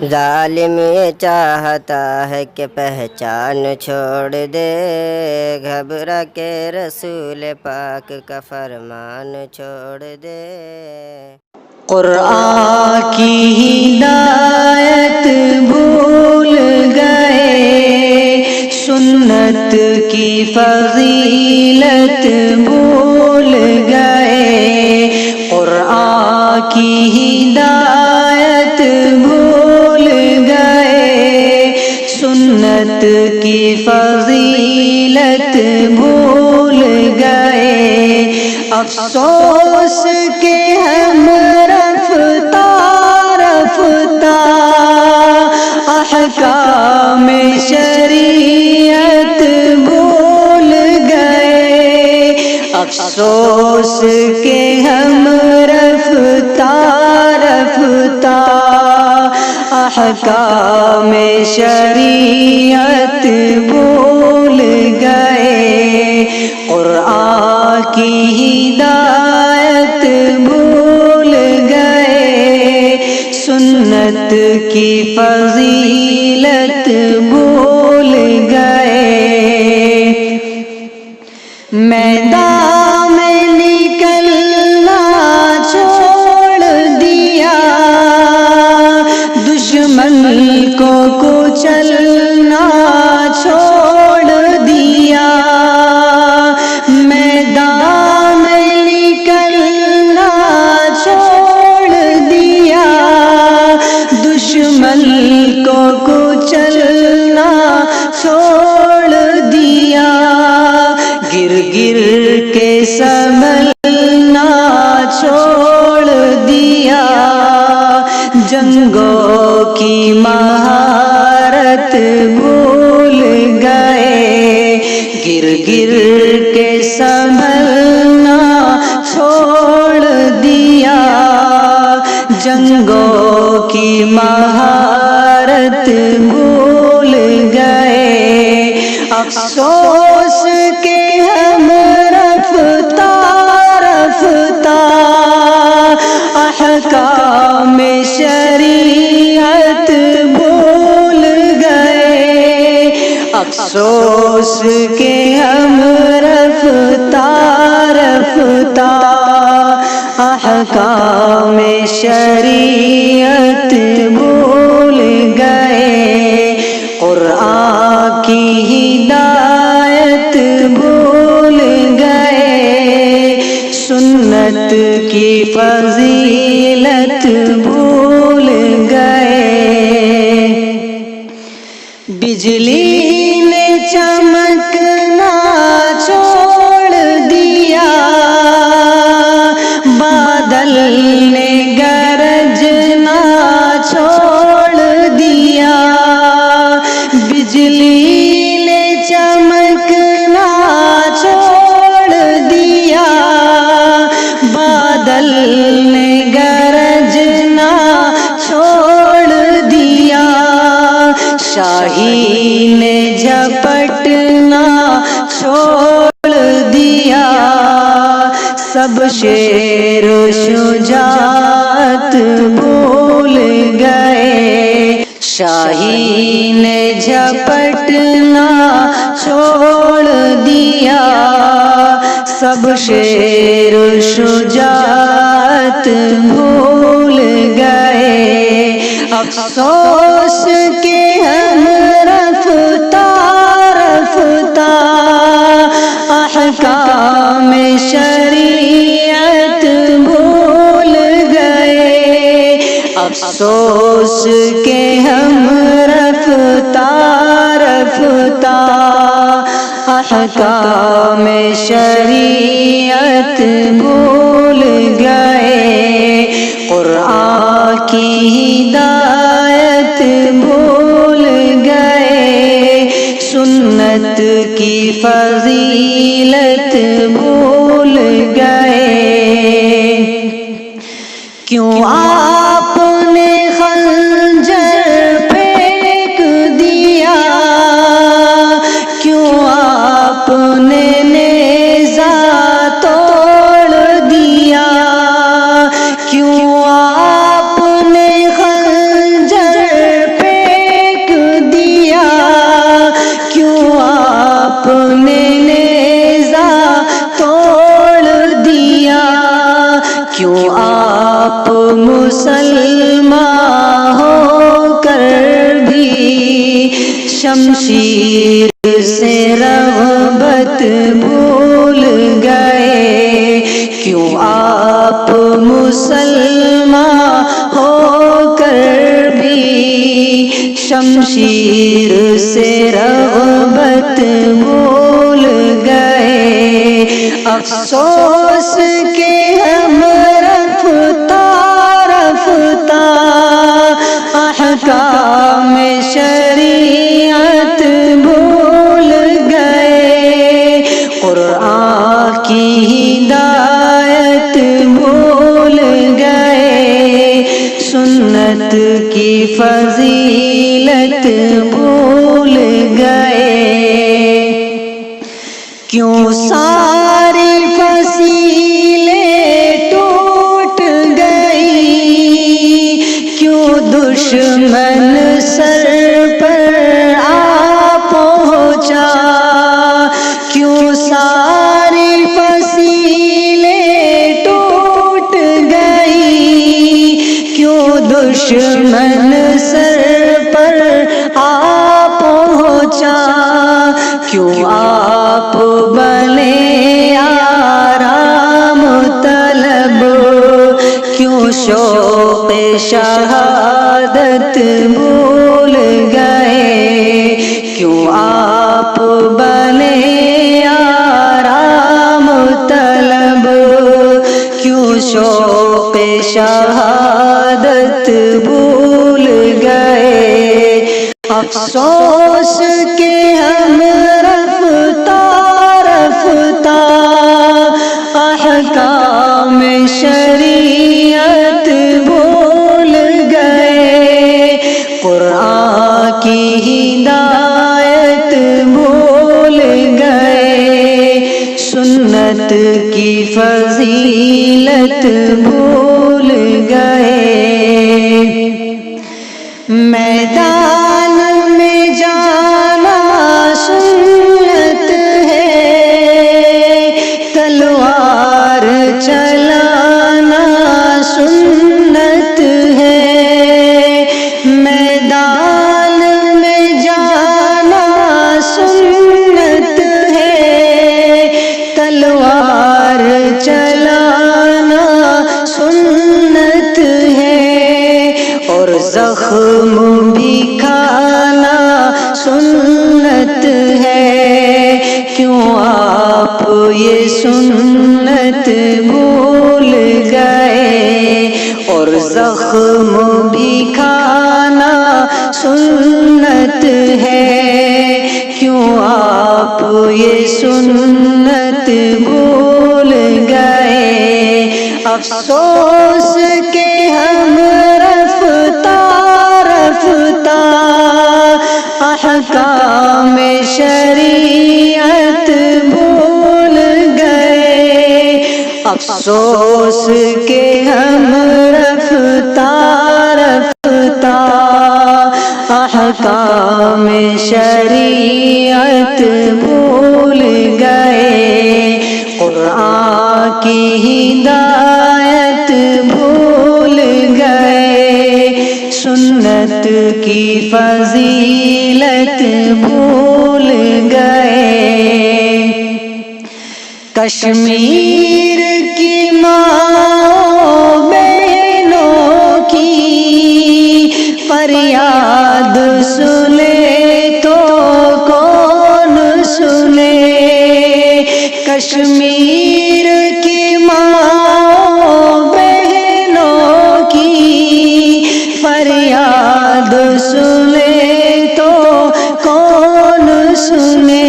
ظالم یہ چاہتا ہے کہ پہچان چھوڑ دے، گھبرا کے رسول پاک کا فرمان چھوڑ دے۔ قرآن کی ہدایت بھول گئے، سنت کی فضیلت بھول گئے، قرآن کی ہدایت بھول گئے، سنت کی فضیلت بھول گئے۔ افسوس کہ ہم رفتہ رفتہ احکام شریعت بھول گئے، افسوس کہ ہم رفتہ رفتہ احکام شریعت بھول گئے، قرآن کی ہدایت بھول گئے، سنت کی فضیلت بھول گئے۔ میدان میں نکلنا چھوڑ دیا، دشمن کو کچلنا چھوڑ دیا، میدان میں نکلنا چھوڑ دیا، دشمن کو کچلنا چھوڑ دیا، گر گر کے سنبھلنا چھوڑ دیا، جنگوں کی مہارت بھول گئے، گر گر کے سنبھلنا چھوڑ دیا، جنگوں کی مہارت بھول گئے۔ افسوس کہ ہم رفتہ رفتہ احکام شریعت بھول گئے، افسوس کہ ہم رفتہ رفتہ احکام شریعت بھول گئے، قرآن کی ہدایت بھول گئے، سنت کی فضیلت بھول گئے۔ بجلی نے چمکنا چھوڑ دیا، بادل نے گرجنا چھوڑ دیا، بجلی نے چمکنا چھوڑ دیا، بادل نے گرجنا چھوڑ دیا، شاہی نے جھپٹنا چھوڑ دیا، سب شیر و شجاعت بھول گئے، شاہی نے جھپٹنا چھوڑ دیا، سب شیر و شجاعت بھول گئے، افسوس کہ ہم رفتہ رفتہ احکام شریعت بھول گئے، افسوس کہ ہم رفتہ رفتہ احکام شریعت بھول گئے، قرآن کی ہدایت بھول گئے، سنت کی فضیلت بھول گئے۔ کیوں آپ نے خنجر پھینک دیا، کیوں آپ نے نیزہ توڑ دیا، کیوں آپ نے خنجر شمشیر سے رغبت بھول گئے، کیوں آپ مسلمان ہو کر بھی شمشیر سے رغبت بھول گئے؟ افسوس کہ ہم رفتہ رفتہ احکام شریعت بھول گئے، قرآن کی ہدایت بھول گئے، سنت کی فضیلت بھول گئے۔ کیوں ساری فصیلیں ٹوٹ گئی، کیوں دشمن سر پر آ پہنچا، کیوں ساری فصیلیں ٹوٹ گئی، کیوں دشمن سر پر آ پہنچا، کیوں آپ بنے آرام طلب، کیوں شوق شہادت بھول گئے، کیوں آپ بنے آرام طلب، کیوں شوق شہادت بھول گئے؟ افسوس کہ ہم رفتہ رفتہ احکام شریعت بھول گئے، قرآن کی ہدایت بھول گئے، سنت کی فضیلت بھول گئے۔ میدان میں جانا سنت ہے، تلوار چلانا سنت ہے، میدان میں جانا سنت ہے، تلوار چلانا سنت ہے، اور زخم بھی کھانا سنت ہے، کیوں آپ یہ سنت بھول گئے؟ اور زخم بھی کھانا سنت ہے، کیوں آپ یہ سنت بھول گئے؟ افسوس کہ ہم رفتہ رفتہ احکام شریعت بھول گئے، افسوس کہ ہم رفتہ رفتہ احکام شریعت بھول گئے، قرآن کی ہدایت بھول گئے، سنت کی فضیلت بھول گئے۔ کشمیر کی ماں بہنوں کی فریاد سنے تو کون سنے، کشمیر کی ماں بہنوں کی فریاد سنے تو کون سنے،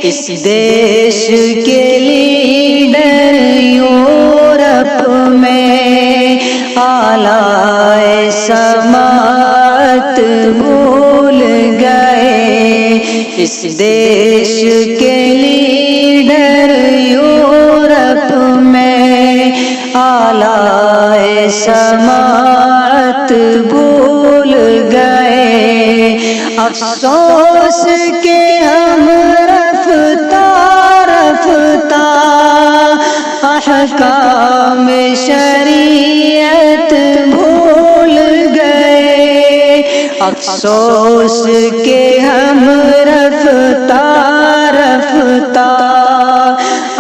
اس دیش کے لیڈر یورپ میں اعلیٰ سماعت بھول گئے، اس دیش کے لیڈر یورپ میں اعلیٰ سماعت بھول گئے، افسوس کہ ہم رفتہ رفتہ احکام شریعت بھول گئے، افسوس کہ ہم رفتہ رفتہ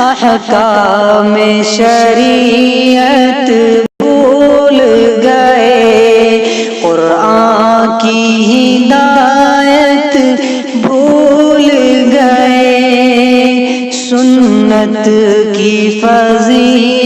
احکام شریعت بھول گئے، قرآن کی ہدایت بھول گئے، سنت کی فضیلت